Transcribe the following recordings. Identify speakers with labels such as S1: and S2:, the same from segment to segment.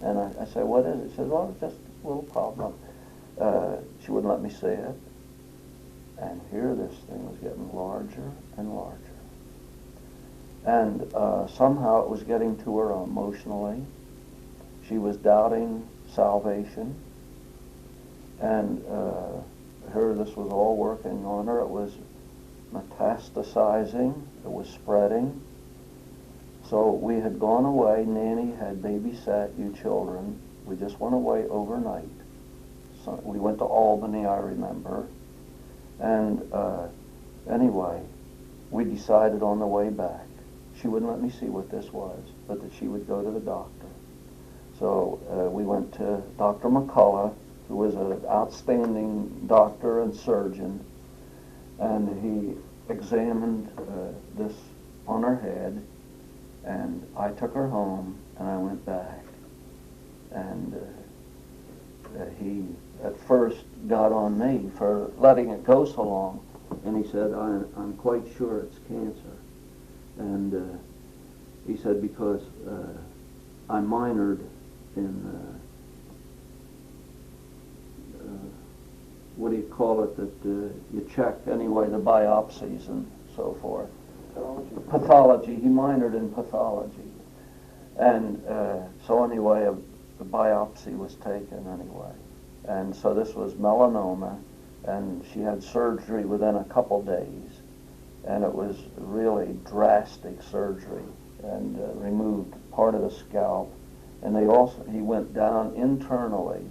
S1: And I said, what is it? She said, well, it's just a little problem. She wouldn't let me see it. And here this thing was getting larger and larger. And somehow it was getting to her emotionally. She was doubting salvation. And here this was all working on her. It was metastasizing. It was spreading. So we had gone away. Nanny had babysat you children. We just went away overnight. So we went to Albany, I remember. And anyway, we decided on the way back. She wouldn't let me see what this was, but that she would go to the doctor. So we went to Dr. McCullough, who was an outstanding doctor and surgeon, and he examined this on her head, and I took her home, and I went back. And he at first got on me for letting it go so long, and he said, I'm quite sure it's cancer. And he said, because I minored in, what do you call it, that you check anyway, the biopsies and so forth. Pathology. He minored in pathology. And so anyway, the biopsy was taken anyway. And so this was melanoma, and she had surgery within a couple days. And it was really drastic surgery, and removed part of the scalp. And he went down internally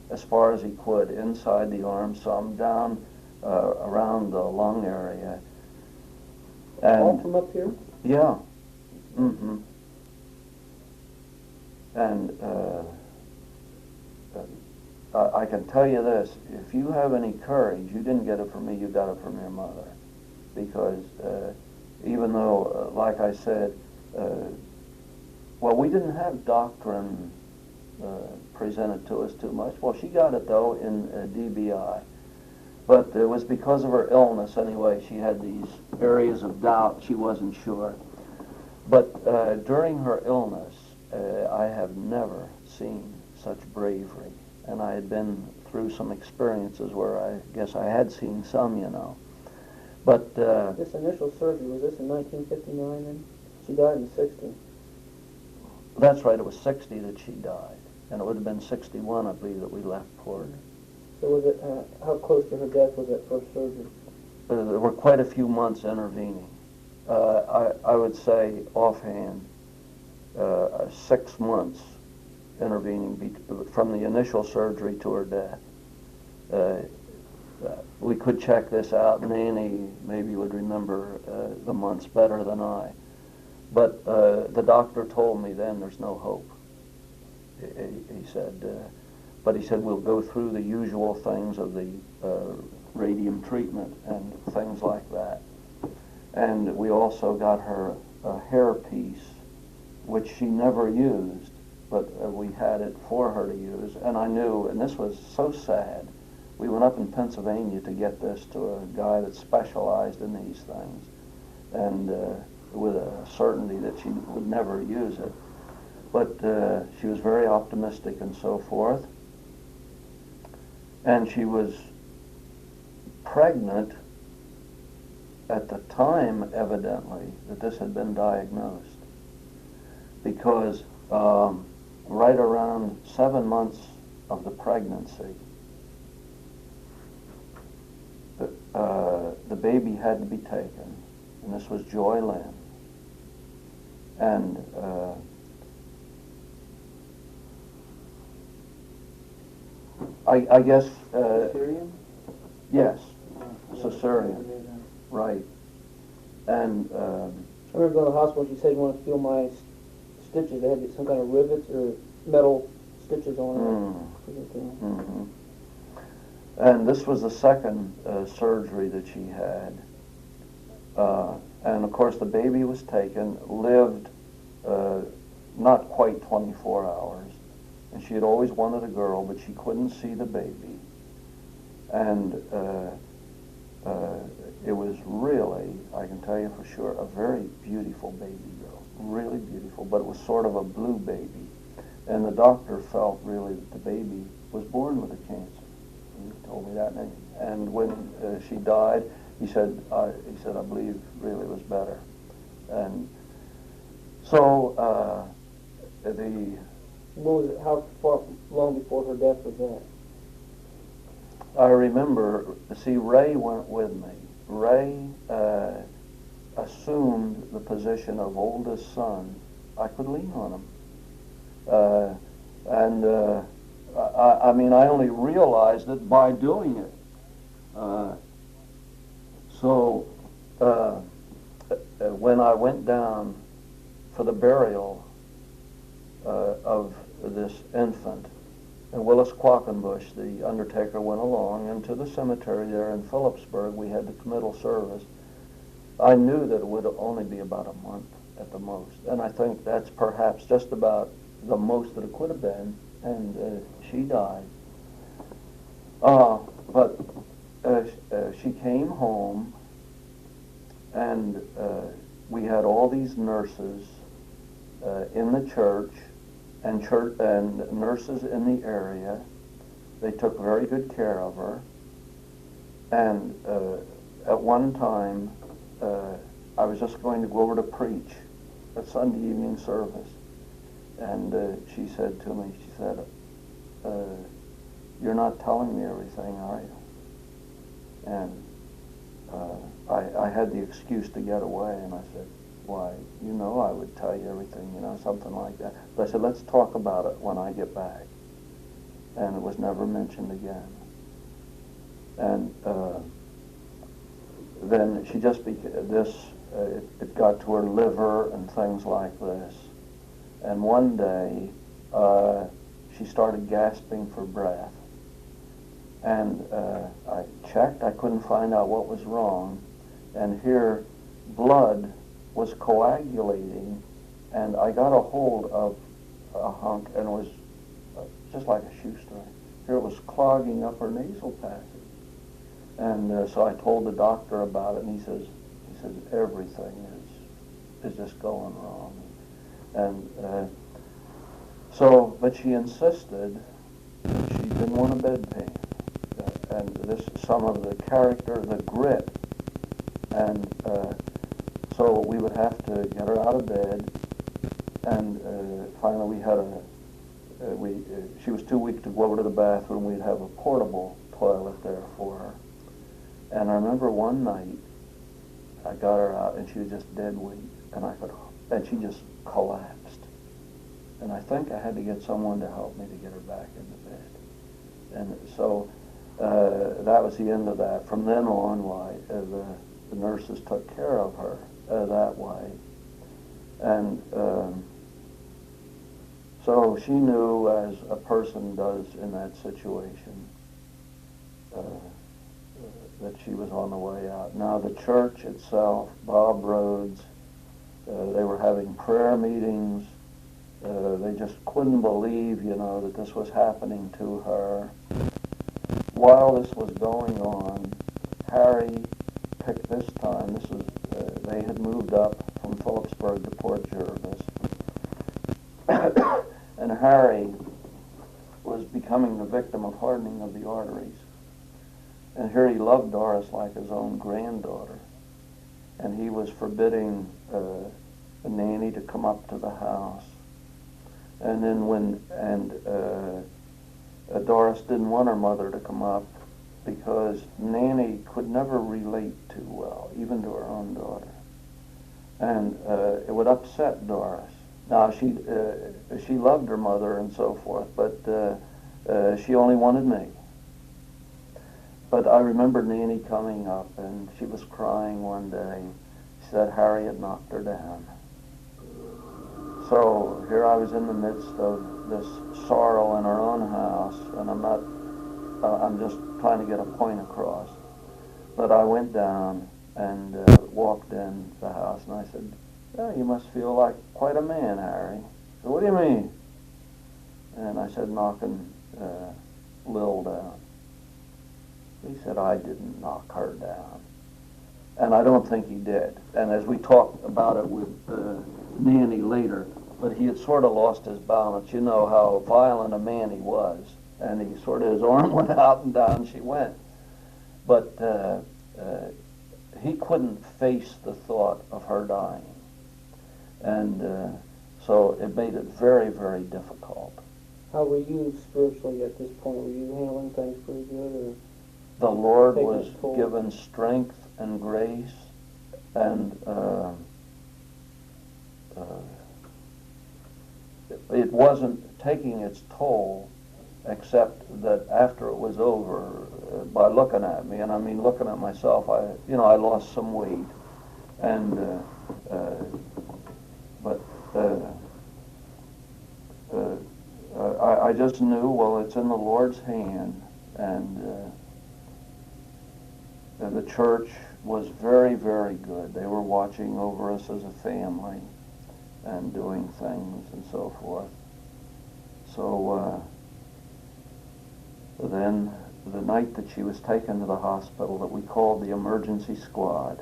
S1: as far as he could, inside the arm, some down around the lung area. And
S2: all from up here?
S1: Yeah. Mm-hmm. And I can tell you this, if you have any courage, you didn't get it from me, you got it from your mother. Because even though, like I said, well, we didn't have doctrine presented to us too much. Well, she got it, though, in DBI. But it was because of her illness, anyway. She had these areas of doubt. She wasn't sure. But during her illness, I have never seen such bravery. And I had been through some experiences where I guess I had seen some, you know. But
S2: this initial surgery, was this in 1959 then? She died in 60.
S1: That's right, it was 60 that she died. And it would have been 61, I believe, that we left Port.
S2: So was it, how close to her death was that first surgery?
S1: There were quite a few months intervening. I would say offhand, 6 months intervening from the initial surgery to her death. We could check this out. Nanny maybe would remember the months better than I. But the doctor told me then there's no hope. He said, but he said we'll go through the usual things of the radium treatment and things like that. And we also got her a hair piece, which she never used, but we had it for her to use. And I knew, and this was so sad, we went up in Pennsylvania to get this to a guy that specialized in these things, and with a certainty that she would never use it. But she was very optimistic and so forth. And she was pregnant at the time, evidently, that this had been diagnosed. Because right around 7 months of the pregnancy, the baby had to be taken, and this was Joy Lynn. And I guess...
S2: Cesarean?
S1: Yes, cesarean, right. And
S2: I remember going to the hospital, she said you want to feel my stitches. They had some kind of rivets or metal stitches on it.
S1: Mm-hmm. And this was the second surgery that she had. And of course the baby was taken, lived not quite 24 hours. And she had always wanted a girl, but she couldn't see the baby. And it was really, I can tell you for sure, a very beautiful baby girl. Really beautiful, but it was sort of a blue baby. and the doctor felt really that the baby was born with a cancer. He told me that, and when she died, he said, I believe really it was better. And so
S2: What was it? How long before her death was that?
S1: I remember, see, Ray went with me. Ray assumed the position of oldest son. I could lean on him. I mean, I only realized it by doing it. When I went down for the burial of this infant, and Willis Quackenbush, the undertaker, went along into the cemetery there in Phillipsburg. We had the committal service. I knew that it would only be about a month at the most, and I think that's perhaps just about the most that it could have been, and she died. But she came home, and we had all these nurses in the church, and nurses in the area. They took very good care of her. And at one time, I was just going to go over to preach a Sunday evening service. And she said to me, she said, "You're not telling me everything, are you?" And I had the excuse to get away, and I said, "Why, you know I would tell you everything, you know, something like that." But I said, "Let's talk about it when I get back." And it was never mentioned again. And then she just it got to her liver and things like this. And one day, she started gasping for breath. And I checked, I couldn't find out what was wrong. And here, blood was coagulating, and I got a hold of a hunk, and it was just like a shoestring. Here it was clogging up her nasal passage. And so I told the doctor about it, and he says everything is just going wrong. And but she insisted she didn't want a bedpan. And this, some of the character, the grit, and so we would have to get her out of bed, and finally we had she was too weak to go over to the bathroom. We'd have a portable toilet there for her. And I remember one night, I got her out, and she was just dead weak, and she just collapsed. And I think I had to get someone to help me to get her back into bed. And so that was the end of that. From then on, the nurses took care of her that way. And so she knew, as a person does in that situation, that she was on the way out. Now the church itself, Bob Rhodes, they were having prayer meetings. They just couldn't believe, that this was happening to her. While this was going on, Harry picked this time. They had moved up from Phillipsburg to Port Jervis. And Harry was becoming the victim of hardening of the arteries. And here he loved Doris like his own granddaughter. And he was forbidding the nanny to come up to the house. And then Doris didn't want her mother to come up because Nanny could never relate too well, even to her own daughter. And it would upset Doris. Now, she loved her mother and so forth, but she only wanted me. But I remember Nanny coming up, and she was crying one day. She said Harry had knocked her down. So here I was in the midst of this sorrow in our own house, and I'm just trying to get a point across. But I went down and walked in the house, and I said, "Yeah, you must feel like quite a man, Harry." He said, "What do you mean?" And I said, "Knocking Lil down." He said, "I didn't knock her down." And I don't think he did. And as we talked about it with Nanny later, but he had sort of lost his balance. You know how violent a man he was, and he sort of, his arm went out and down she went. But he couldn't face the thought of her dying. And so it made it very, very difficult.
S2: How were you spiritually at this point? Were you handling things pretty good, or?
S1: The Lord
S2: Taking
S1: was
S2: its toll.
S1: given strength and grace, and it wasn't taking its toll, except that after it was over, by looking at me, and I mean looking at myself, I lost some weight, and but I just knew, well, it's in the Lord's hand, and the church was very, very good. They were watching over us as a family and doing things and so forth. So then the night that she was taken to the hospital that we called the emergency squad,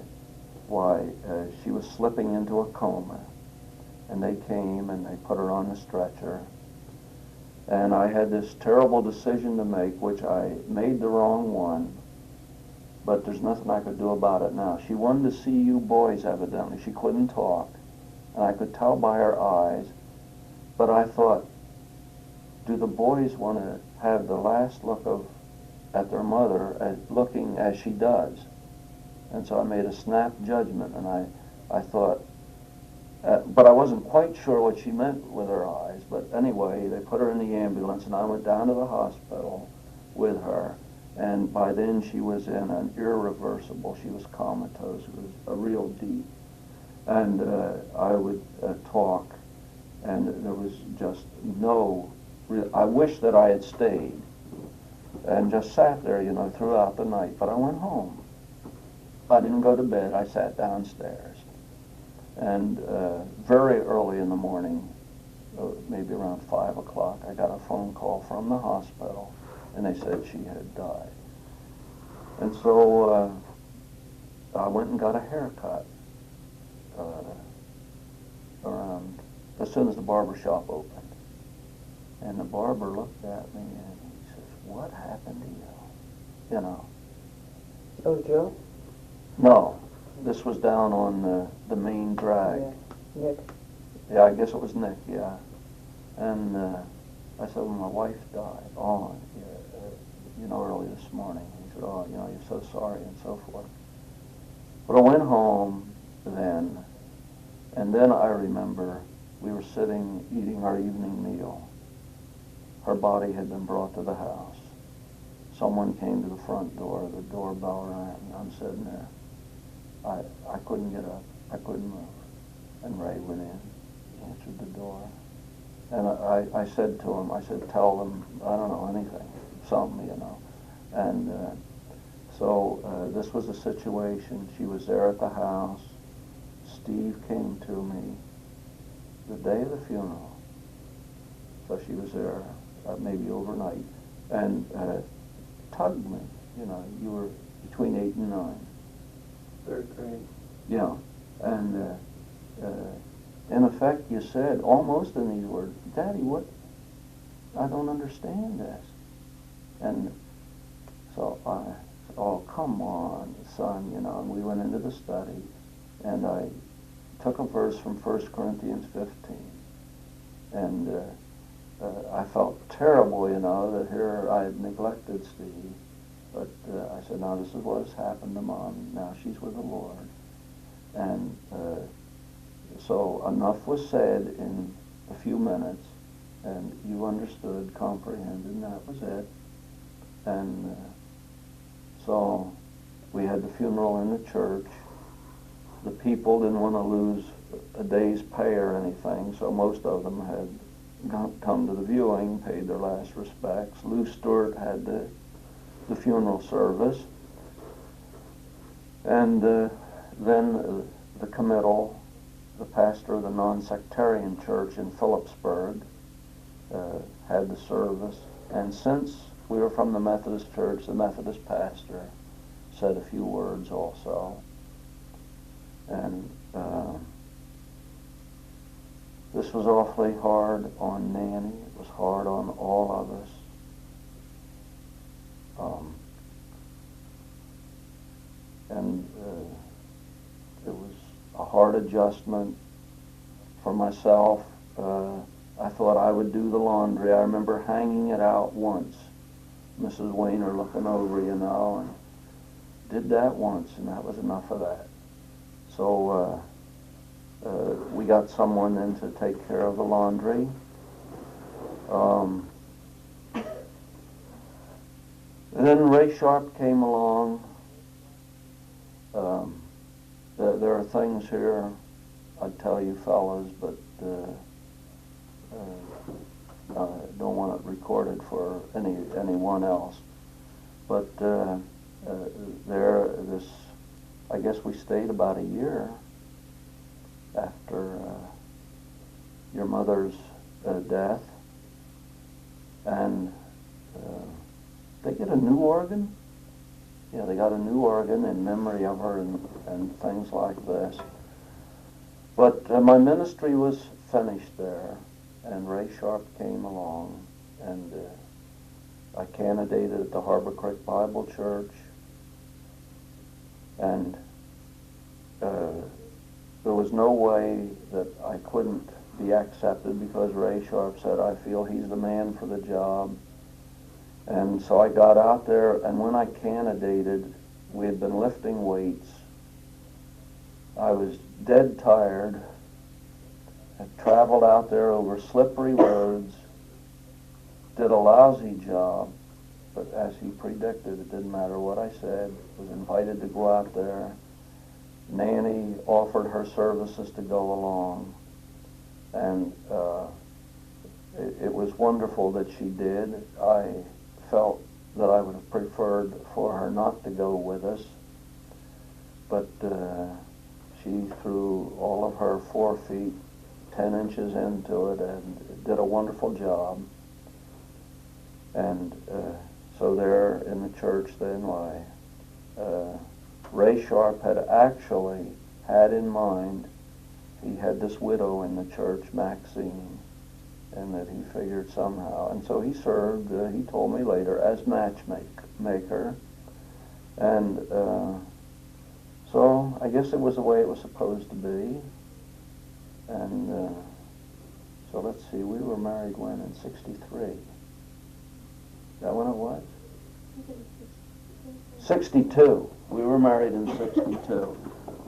S1: why, she was slipping into a coma. And they came and they put her on the stretcher. And I had this terrible decision to make, which I made the wrong one, but there's nothing I could do about it now. She wanted to see you boys, evidently. She couldn't talk, and I could tell by her eyes. But I thought, do the boys want to have the last look at their mother looking as she does? And so I made a snap judgment, and I thought, but I wasn't quite sure what she meant with her eyes. But anyway, they put her in the ambulance, and I went down to the hospital with her. And by then she was in an irreversible, she was comatose, it was a real deep. And I would talk, and there was just no, I wish that I had stayed and just sat there, throughout the night. But I went home. I didn't go to bed, I sat downstairs. And very early in the morning, maybe around 5 o'clock, I got a phone call from the hospital, and they said she had died. And so I went and got a haircut around, as soon as the barber shop opened. And the barber looked at me and he says, "What happened to you?"
S2: Oh, Joe?
S1: No, this was down on the main drag.
S2: Yeah. Nick.
S1: Yeah, I guess it was Nick, yeah. And I said, "Well, my wife died." "Oh, yeah, early this morning." He said, "Oh, you're so sorry," and so forth. But I went home then, and then I remember we were sitting eating our evening meal. Her body had been brought to the house. Someone came to the front door, the doorbell rang, I'm sitting there. I couldn't get up, I couldn't move. And Ray went in, answered the door. And I said to him, I said, "Tell them, I don't know anything, something, And so this was the situation. She was there at the house. Steve came to me the day of the funeral. So she was there maybe overnight. And tugged me, you were between 8 and 9.
S2: Third grade.
S1: Yeah. And in effect, you said, almost in these words, "Daddy, what? I don't understand this." And so I said, "Oh, come on, son," and we went into the study, and I took a verse from 1 Corinthians 15. And I felt terrible, that here I had neglected Steve. But I said, "Now this is what has happened to Mom. Now she's with the Lord." And so enough was said in a few minutes, and you understood, comprehended, and that was it. And so we had the funeral in the church. The people didn't want to lose a day's pay or anything, so most of them had come to the viewing, paid their last respects. Lou Stewart had the funeral service. And then the committal, the pastor of the non-sectarian church in Phillipsburg, had the service. And since we were from the Methodist church, the Methodist pastor said a few words also. And This was awfully hard on Nanny. It was hard on all of us. And it was a hard adjustment for myself. I thought I would do the laundry. I remember hanging it out once. Mrs. Weiner looking over, and did that once, and that was enough of that. So we got someone in to take care of the laundry. And then Ray Sharp came along. There are things here I'd tell you fellas, but I don't want it recorded for anyone else. But I guess we stayed about a year after your mother's death, and they get a new organ. Yeah, they got a new organ in memory of her and things like this. But my ministry was finished there, and Ray Sharp came along, and I candidated at the Harbor Creek Bible Church, and there was no way that I couldn't be accepted because Ray Sharp said, I feel he's the man for the job. And so I got out there, and when I candidated, we had been lifting weights. I was dead tired. I traveled out there over slippery roads, did a lousy job, but as he predicted, it didn't matter what I said. Was invited to go out there. Nanny offered her services to go along, and it was wonderful that she did. I felt that I would have preferred for her not to go with us, but she threw all of her 4 feet 10 inches into it and did a wonderful job. And so there in the church then Ray Sharp had actually had in mind, he had this widow in the church, Maxine, and that he figured somehow. And so he served, he told me later, as matchmaker. And so I guess it was the way it was supposed to be. And so let's see, we were married when? In 63. Is that when it was? 62. We were married in 62.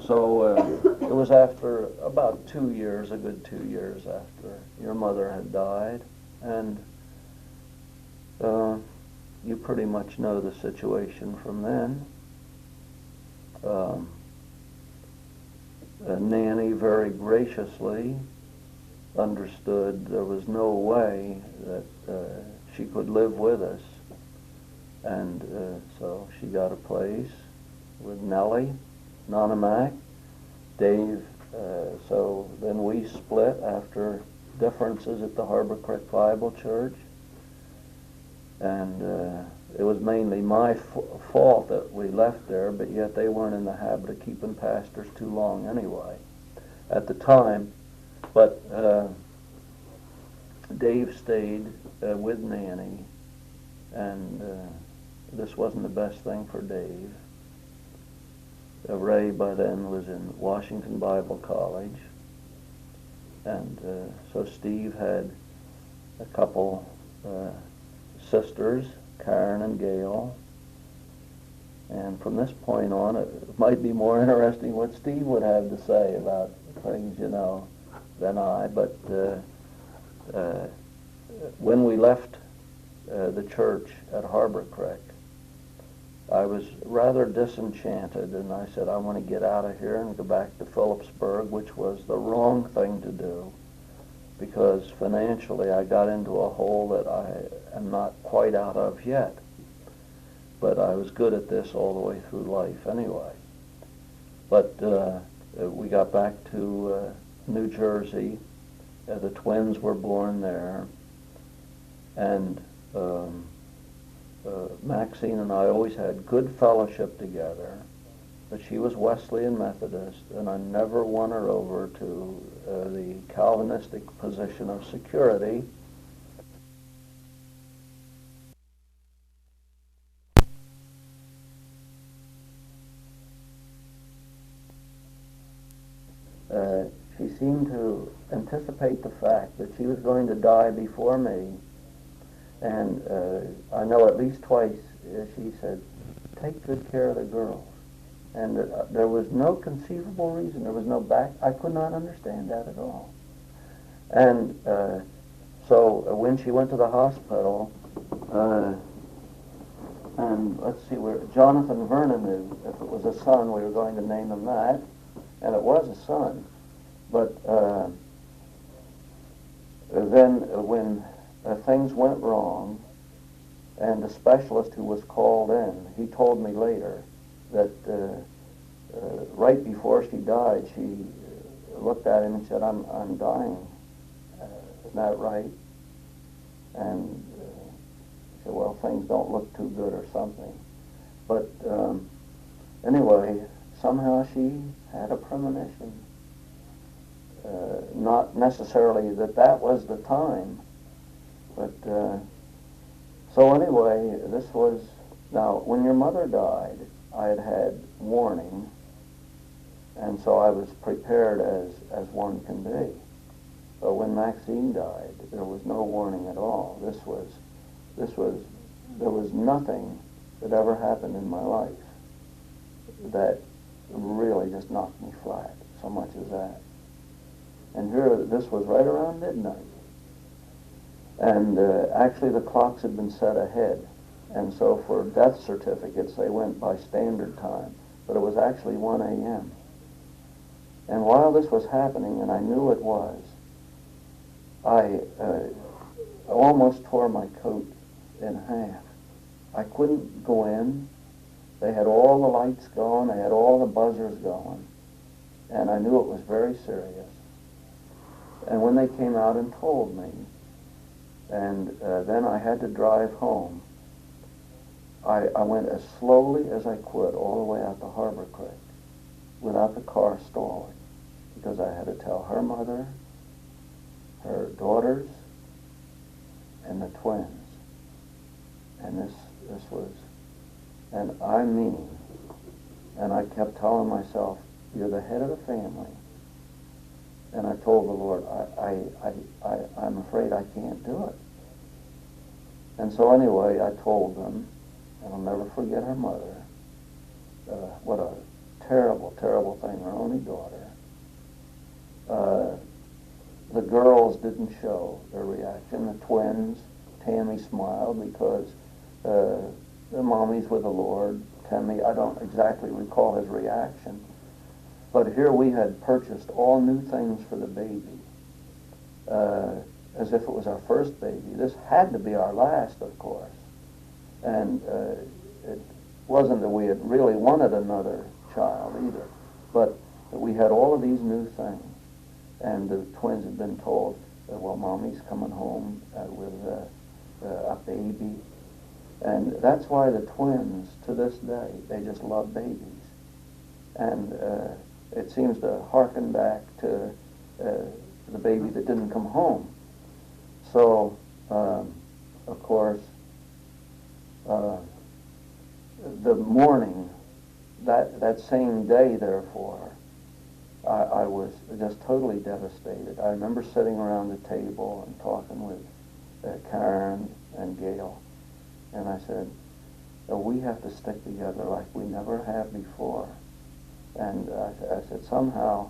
S1: So it was after about 2 years, a good 2 years after your mother had died. And you pretty much know the situation from then. Nanny very graciously understood there was no way that she could live with us. And so she got a place with Nellie Nonomac, Dave. So then we split after differences at the Harbor Creek Bible Church. And it was mainly my fault that we left there, but yet they weren't in the habit of keeping pastors too long anyway at the time. But Dave stayed with Nanny, and this wasn't the best thing for Dave. Ray by then was in Washington Bible College, and so Steve had a couple sisters, Karen and Gail, and from this point on it might be more interesting what Steve would have to say about things, than I, but when we left the church at Harbor Creek, I was rather disenchanted, and I said, I want to get out of here and go back to Phillipsburg, which was the wrong thing to do, because financially I got into a hole that I am not quite out of yet. But I was good at this all the way through life anyway. But we got back to New Jersey. The twins were born there, and Maxine and I always had good fellowship together. but she was Wesleyan Methodist, and I never won her over to the Calvinistic position of security. She seemed to anticipate the fact that she was going to die before me, and I know at least twice she said, "Take good care of the girls." And there was no conceivable reason. There was no I could not understand that at all. And so when she went to the hospital, and let's see, Jonathan Vernon knew if it was a son, we were going to name him that, and it was a son. But then when things went wrong, and the specialist who was called in, he told me later that right before she died, she looked at him and said, I'm dying. Isn't that right? And he said, well, things don't look too good or something. But anyway, somehow she had a premonition. Not necessarily that was the time, but so anyway, this was, now when your mother died, I had warning, and so I was prepared as one can be. But when Maxine died, there was no warning at all. There was nothing that ever happened in my life that really just knocked me flat, so much as that. And here, this was right around midnight. And actually the clocks had been set ahead. And so for death certificates, they went by standard time. But it was actually 1 a.m. And while this was happening, and I knew it was, I almost tore my coat in half. I couldn't go in. They had all the lights going. They had all the buzzers going. And I knew it was very serious. And when they came out and told me, and then I had to drive home, I went as slowly as I could all the way out to Harbor Creek without the car stalling, because I had to tell her mother, her daughters, and the twins. And this was, and I mean, and I kept telling myself, you're the head of the family. And I told the Lord, I'm afraid I can't do it. And so anyway, I told them, and I'll never forget her mother, what a terrible, terrible thing, her only daughter. The girls didn't show their reaction. The twins, Tammy smiled because their mommy's with the Lord. Tammy, I don't exactly recall his reaction. But here we had purchased all new things for the baby, as if it was our first baby. This had to be our last, of course. And it wasn't that we had really wanted another child either, but that we had all of these new things. And the twins had been told, well, Mommy's coming home with a baby. And that's why the twins, to this day, they just love babies. And it seems to harken back to the baby that didn't come home. So, of course, the morning, that same day, therefore, I was just totally devastated. I remember sitting around the table and talking with Karen and Gail, and I said, we have to stick together like we never have before. And I said, somehow,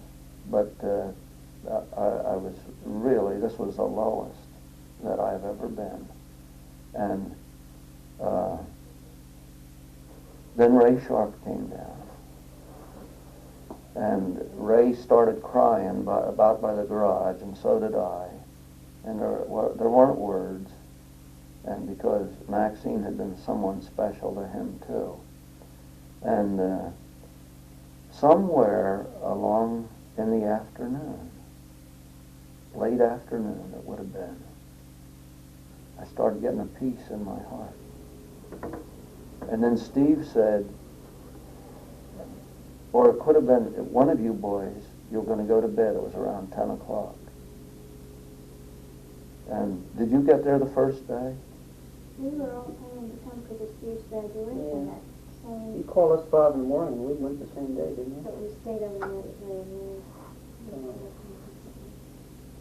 S1: but I was really, this was the lowest that I've ever been. And then Ray Sharp came down. And Ray started crying about by the garage, and so did I. And there weren't words, and because Maxine had been someone special to him too. And somewhere along in the afternoon, late afternoon it would have been, I started getting a peace in my heart. And then Steve said, Or it could have been one of you boys, you were going to go to bed. It was around 10 o'clock. And did you get there the first day?
S3: We were all planning to come for the Steve's graduation that same,
S2: You called us 5 in the morning, we went the same day, didn't you?
S3: but we stayed overnight at Mary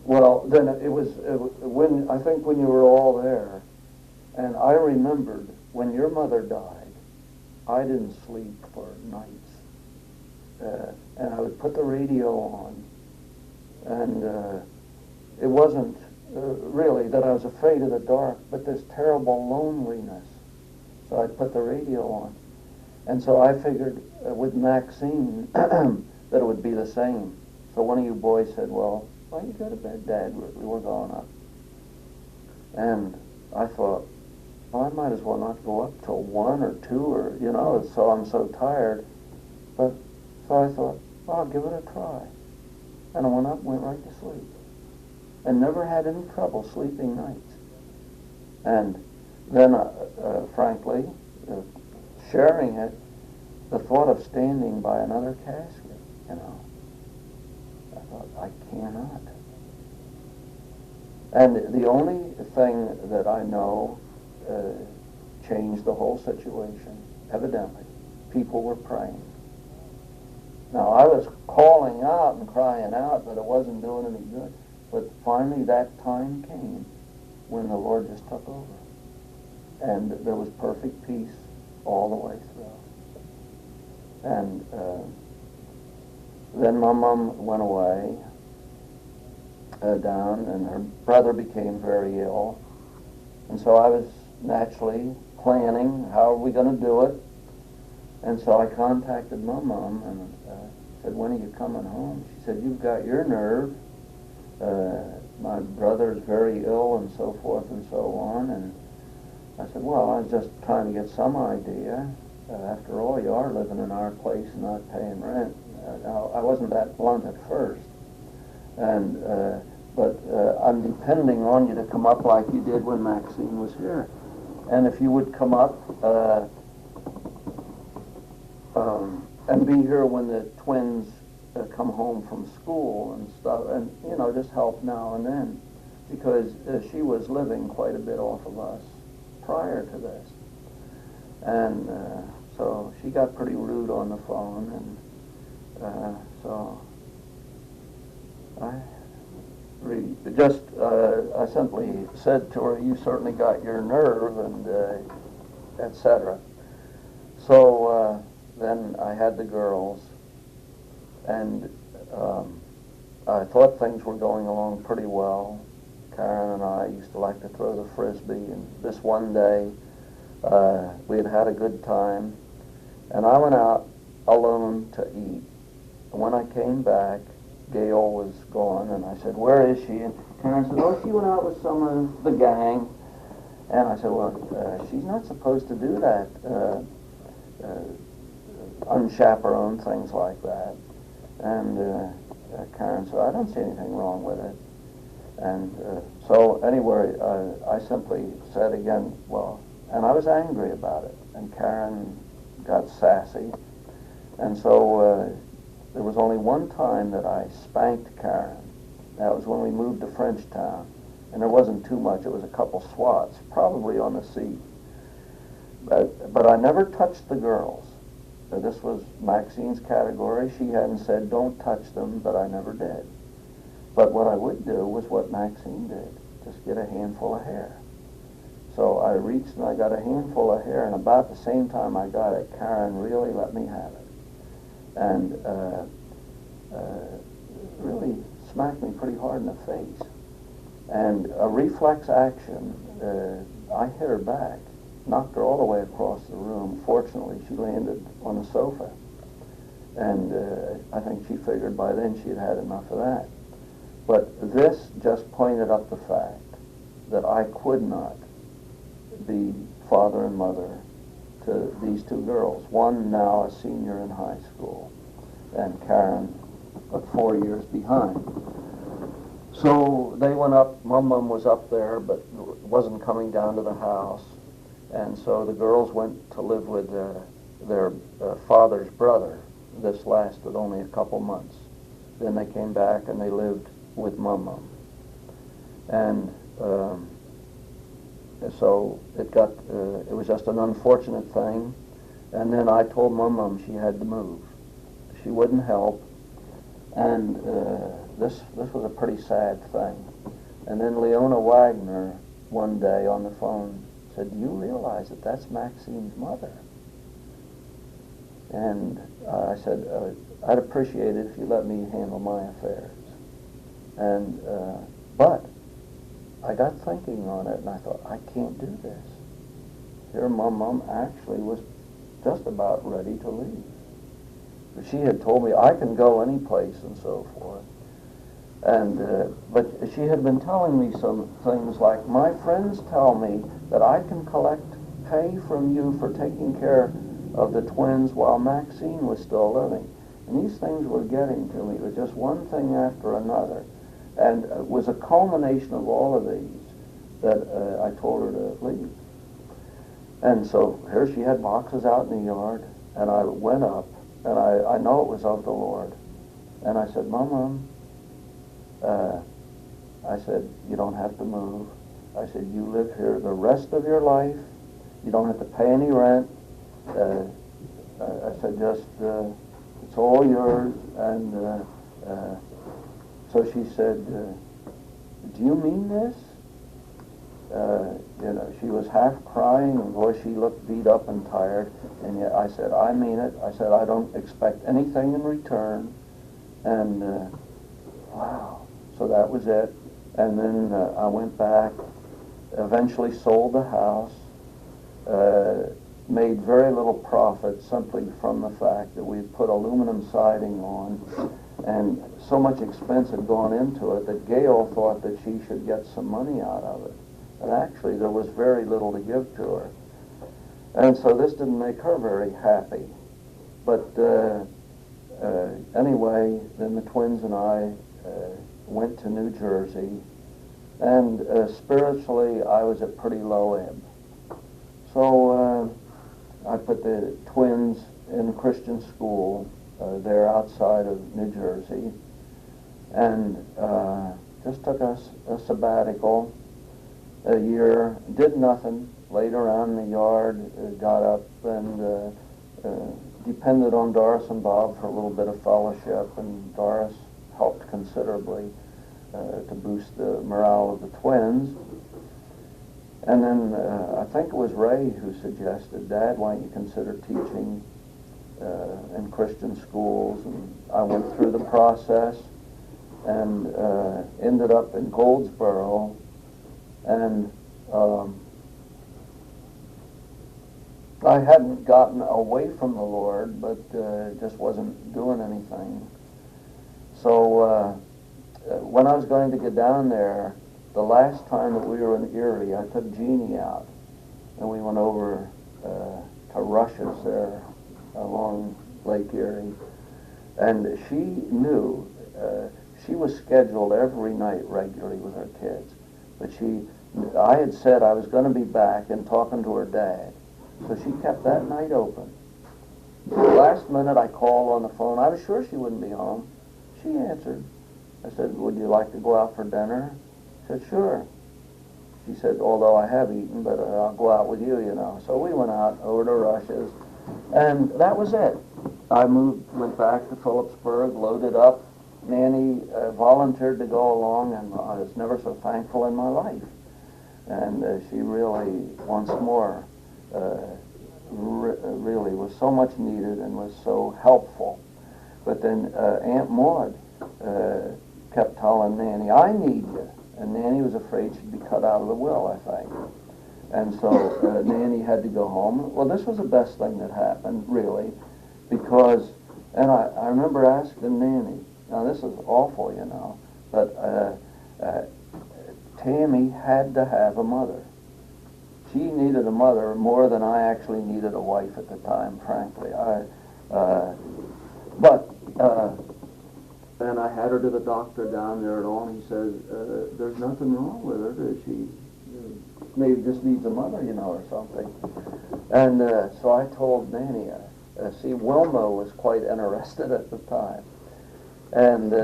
S1: Well, then it was when I think when you were all there, and I remembered when your mother died, I didn't sleep for nights, and I would put the radio on, and it wasn't really that I was afraid of the dark, but this terrible loneliness. So I'd put the radio on, and so I figured with Maxine that it would be the same. So one of you boys said, "Well, why don't you go to bed, Dad? We were going up." And I thought, well, I might as well not go up till 1 or 2 or, so I'm so tired. But, so I thought, well, I'll give it a try. And I went up and went right to sleep. And never had any trouble sleeping nights. And then, frankly, sharing it, the thought of standing by another casket, I thought, I cannot. And the only thing that I know changed the whole situation, evidently, people were praying. Now, I was calling out and crying out, but it wasn't doing any good. But finally that time came when the Lord just took over. And there was perfect peace all the way through. And then my mom went away down, and her brother became very ill. And so I was naturally planning, how are we going to do it? And so I contacted my mom and said, when are you coming home? She said, you've got your nerve. My brother's very ill and so forth and so on. And I said, well, I was just trying to get some idea. After all, you are living in our place and not paying rent. I wasn't that blunt at first. And but I'm depending on you to come up like you did when Maxine was here. And if you would come up and be here when the twins come home from school and stuff, and, just help now and then. Because she was living quite a bit off of us prior to this. And so she got pretty rude on the phone, and so I simply said to her, you certainly got your nerve, and etc. So then I had the girls, and I thought things were going along pretty well. Karen and I used to like to throw the frisbee, and this one day we had had a good time, and I went out alone to eat. And when I came back, Gail was gone, and I said, where is she? And Karen said, oh, she went out with some of the gang. And I said, well, she's not supposed to do that, unchaperoned, things like that. And Karen said, I don't see anything wrong with it. And so anyway, I simply said again, well, and I was angry about it. And Karen got sassy. And so there was only one time that I spanked Karen. That was when we moved to Frenchtown. And there wasn't too much. It was a couple swats, probably on the seat. But I never touched the girls. This was Maxine's category. She hadn't said, don't touch them, but I never did. But what I would do was what Maxine did, just get a handful of hair. So I reached and I got a handful of hair, and about the same time I got it, Karen really let me have it. And really smacked me pretty hard in the face. And a reflex action, I hit her back, knocked her all the way across the room. Fortunately, she landed on the sofa. And I think she figured by then she'd had enough of that. But this just pointed up the fact that I could not be father and mother to these two girls. One now a senior in high school, and Karen 4 years behind. So they went up, my mom was up there, but wasn't coming down to the house. And so the girls went to live with their father's brother. this lasted only a couple months. Then they came back and they lived with Mum. And so it was just an unfortunate thing. And then I told Mum she had to move. She wouldn't help. And this was a pretty sad thing. And then Leona Wagner one day on the phone said, "Do you realize that that's Maxine's mother?" And I said, "I'd appreciate it if you let me handle my affairs." And but I got thinking on it, and I thought, I can't do this. Here, Mum actually was just about ready to leave. But she had told me I can go any place and so forth. And but she had been telling me some things like, "My friends tell me that I can collect pay from you for taking care of the twins while Maxine was still living." And these things were getting to me. It was just one thing after another. And it was a culmination of all of these that I told her to leave. And so here she had boxes out in the yard, and I went up, and I know it was of the Lord. And I said, Mom, I said, you don't have to move. I said, you live here the rest of your life. You don't have to pay any rent. I said, just, it's all yours. And so she said, do you mean this? You know, she was half crying, and boy, she looked beat up and tired. And yet I said, I mean it. I said, I don't expect anything in return. And wow, so that was it. And then I went back, eventually sold the house, made very little profit simply from the fact that we put aluminum siding on, and so much expense had gone into it that Gail thought that she should get some money out of it. But actually there was very little to give to her. And so this didn't make her very happy. But anyway, then the twins and I went to New Jersey, and spiritually I was at pretty low ebb. So I put the twins in a Christian school there outside of New Jersey, and just took a sabbatical, a year, did nothing, laid around in the yard, got up and depended on Doris and Bob for a little bit of fellowship, and Doris helped considerably to boost the morale of the twins. And then I think it was Ray who suggested, Dad, why don't you consider teaching in Christian schools? And I went through the process and ended up in Goldsboro, and I hadn't gotten away from the Lord, but just wasn't doing anything. So when I was going to get down there, the last time that we were in Erie, I took Jeannie out, and we went over to Rush's there along Lake Erie, and she knew, she was scheduled every night regularly with her kids, but I had said I was going to be back and talking to her dad, so she kept that night open. The last minute I called on the phone. I was sure she wouldn't be home. She answered. I said, would you like to go out for dinner? She said, sure. She said, although I have eaten, but I'll go out with you, you know. So we went out over to Rush's, and that was it. I went back to Phillipsburg, loaded up. Nanny volunteered to go along, and I was never so thankful in my life. And she really, once more, really was so much needed and was so helpful. But then Aunt Maud kept telling Nanny, I need you. And Nanny was afraid she'd be cut out of the will, I think. And so Nanny had to go home. Well, this was the best thing that happened, really, because, and I remember asking Nanny, now this is awful, you know, but Tammy had to have a mother. She needed a mother more than I actually needed a wife at the time, frankly. Then I had her to the doctor down there and all, and he says, there's nothing wrong with her. She maybe just needs a mother, you know, or something. And so I told Nanny, see, Wilma was quite interested at the time. And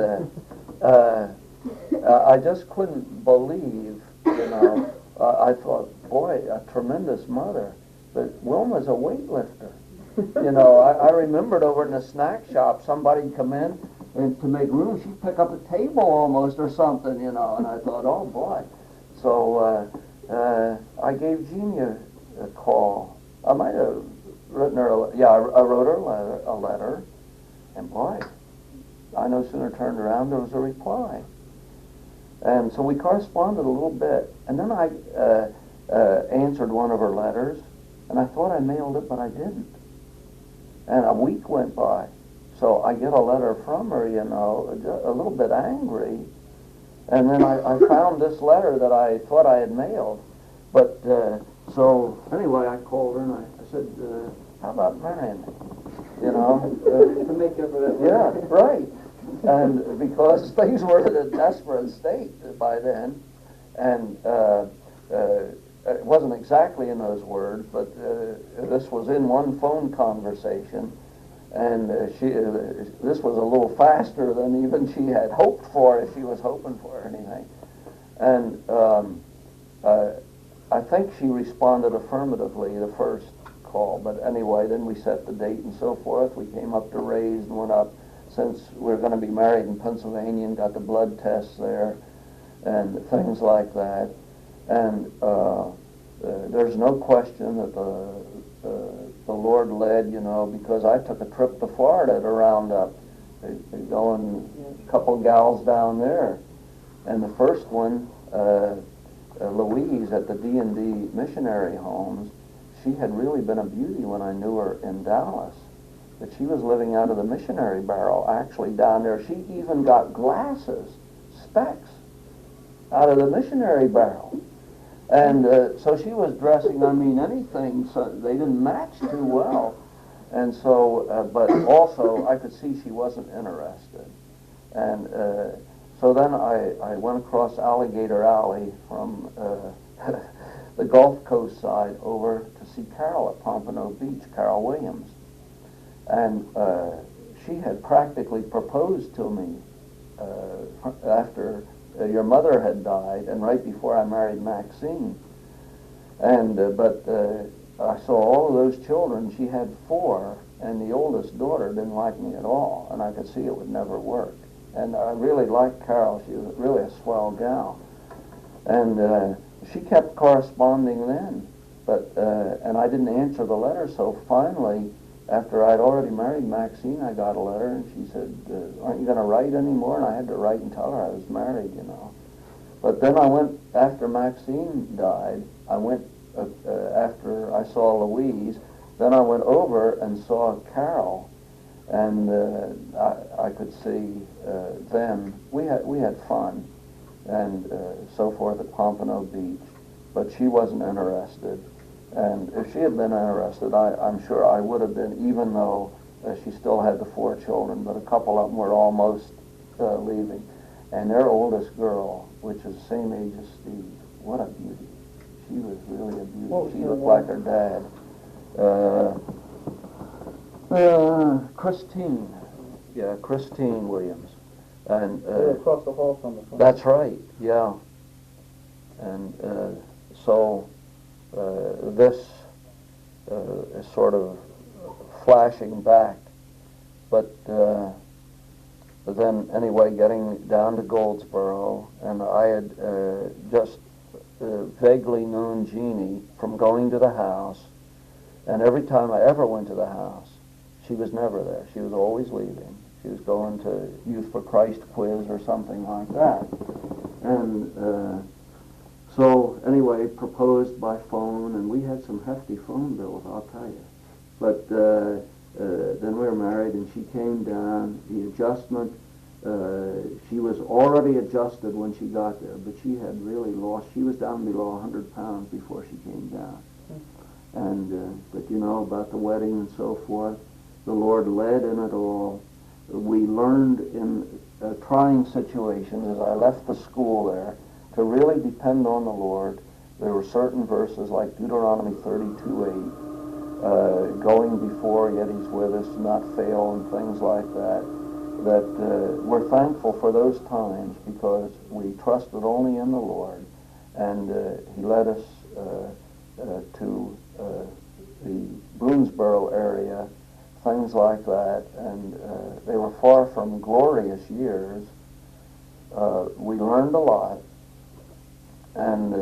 S1: I just couldn't believe, I thought, boy, a tremendous mother. But Wilma's a weightlifter. I remembered over in the snack shop, somebody'd come in, and to make room, she'd pick up a table almost or something, and I thought, oh boy. So I gave Jeannie a call. I might have written her, I wrote her a letter, and boy, I no sooner turned around, there was a reply. And so we corresponded a little bit, and then I answered one of her letters, and I thought I mailed it, but I didn't. And a week went by. So I get a letter from her, a little bit angry. And then I found this letter that I thought I had mailed. But, so anyway, I called her and I said, how about marrying me?
S2: To make up for that.
S1: Yeah, right. And because things were in a desperate state by then, and it wasn't exactly in those words, but this was in one phone conversation, and this was a little faster than even she had hoped for, if she was hoping for anything. And I think she responded affirmatively the first call, but anyway, then we set the date and so forth. We came up to Rays and went up, since we were going to be married in Pennsylvania, and got the blood tests there and things like that. And there's no question that the Lord led, because I took a trip to Florida to round up, going a couple gals down there. And the first one, Louise at the D&D missionary homes, she had really been a beauty when I knew her in Dallas. But she was living out of the missionary barrel, actually, down there. She even got glasses, specs, out of the missionary barrel. And so she was dressing, anything, so they didn't match too well. And so, but also, I could see she wasn't interested. And so then I went across Alligator Alley from the Gulf Coast side over to see Carol at Pompano Beach, Carol Williams. And she had practically proposed to me after your mother had died and right before I married Maxine. And but I saw all of those children. She had 4, and the oldest daughter didn't like me at all, and I could see it would never work. And I really liked Carol. She was really a swell gal. And she kept corresponding then, but and I didn't answer the letter. So finally, after I'd already married Maxine, I got a letter, and she said, aren't you going to write anymore? And I had to write and tell her I was married, But then I went, after Maxine died, I went, after I saw Louise, then I went over and saw Carol, and I could see them. We had fun, and so forth at Pompano Beach, but she wasn't interested. And if she had been interested, I'm sure I would have been, even though she still had the 4 children, but a couple of them were almost leaving. And their oldest girl, which is the same age as Steve, what a beauty. She was really a beauty. She looked like her dad. Christine. Yeah, Christine Williams. And
S2: They're across the hall from us.
S1: that's right, yeah. And so this is sort of flashing back, but then anyway, getting down to Goldsboro, and I had just vaguely known Jeannie from going to the house, and every time I ever went to the house, she was never there. She was always leaving. She was going to Youth for Christ quiz or something like that. And so anyway, proposed by phone, and we had some hefty phone bills, I'll tell you. But then we were married, and she came down. The adjustment, she was already adjusted when she got there, but she had really lost. She was down below 100 pounds before she came down. And but about the wedding and so forth, the Lord led in it all. We learned in trying situations, as I left the school there, to really depend on the Lord. There were certain verses like Deuteronomy 32:8 going before, yet he's with us, not fail, and things like that. That we're thankful for those times because we trusted only in the Lord, and he led us to the Boonesboro area, things like that, and they were far from glorious years. We learned a lot, and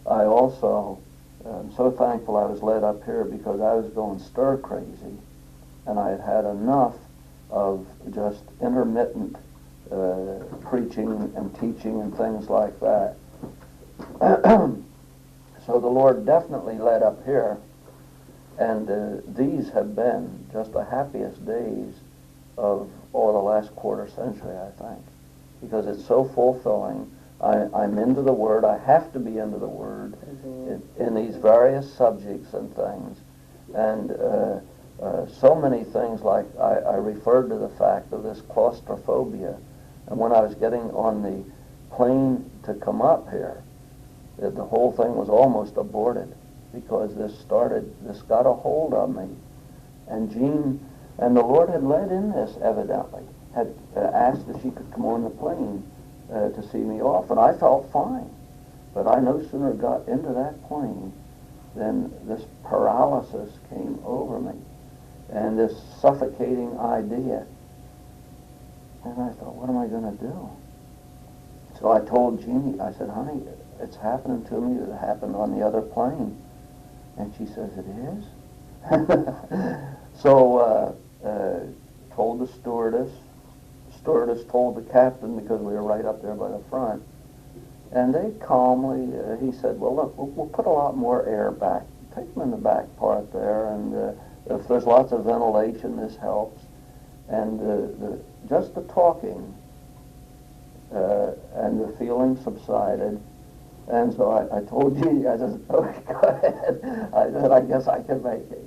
S1: I also am so thankful I was led up here because I was going stir crazy, and I had had enough of just intermittent preaching and teaching and things like that. So the Lord definitely led up here, and these have been just the happiest days of the last quarter century, I think, because it's so fulfilling. I'm into the Word. I have to be into the Word in these various subjects and things. And so many things, like I referred to the fact of this claustrophobia. And when I was getting on the plane to come up here, the whole thing was almost aborted because this got a hold of me. And Jean, and the Lord had led in this, evidently, had asked if she could come on the plane to see me off, and I felt fine. But I no sooner got into that plane than this paralysis came over me, and this suffocating idea. And I thought, what am I going to do? So I told Jeannie, I said, honey, it's happening to me that happened on the other plane. And she says, it is? So told the stewardess. Stewardess told the captain, because we were right up there by the front. And they calmly, he said, well, look, we'll put a lot more air back. Take them in the back part there, and if there's lots of ventilation, this helps. And just the talking and the feeling subsided. And so I told Jeannie, I said, okay, go ahead. I said, I guess I can make it.